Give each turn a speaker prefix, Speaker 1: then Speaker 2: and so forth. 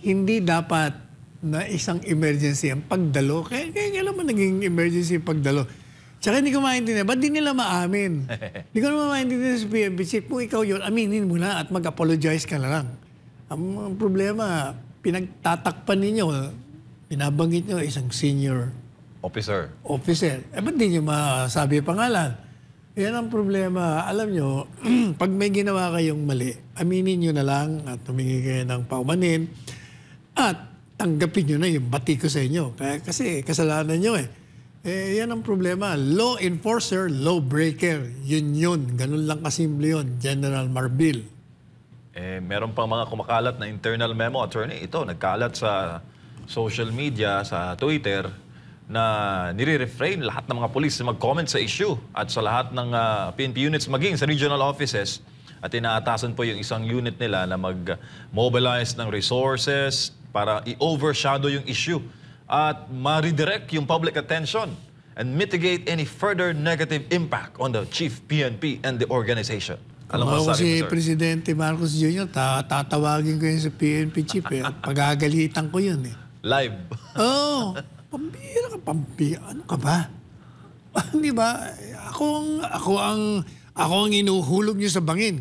Speaker 1: hindi dapat na isang emergency ang pagdalo. Kaya kailan mo naging emergency yung pagdalo? Tsaka hindi ko maintindihan, ba't di nila maamin? Hindi ko naman maintindihan sa PNP chief. Kung ikaw yun, aminin mo na at mag-apologize ka na lang. Ang problema, pinagtatakpan ninyo, binabanggit nyo isang senior
Speaker 2: Officer.
Speaker 1: Ba't di nyo masabi pangalan? Yan ang problema. Alam nyo, pag may ginawa kayong mali, aminin nyo na lang at humingi kayo ng paumanin at tanggapin nyo na yung bati ko sa inyo. Kasi kasalanan nyo yan ang problema. Law enforcer, law breaker. Yun. Ganun lang kasimple yun, General Marbil.
Speaker 2: Meron pang mga kumakalat na internal memo, attorney. Ito, nagkalat sa social media, sa Twitter, na nire-refrain lahat ng mga polis na mag-comment sa issue at sa lahat ng PNP units maging sa regional offices at inaatasan po yung isang unit nila na mag-mobilize ng resources para i-overshadow yung issue at ma-redirect yung public attention and mitigate any further negative impact on the chief PNP and the organization.
Speaker 1: Alam mo si Presidente Marcos Jr., tatawagin ko yun sa PNP chief at pagagalitan ko yun
Speaker 2: Live.
Speaker 1: Oo. Pambira ka, ano ka ba? Di ba? Ako ang inuhulog niyo sa bangin.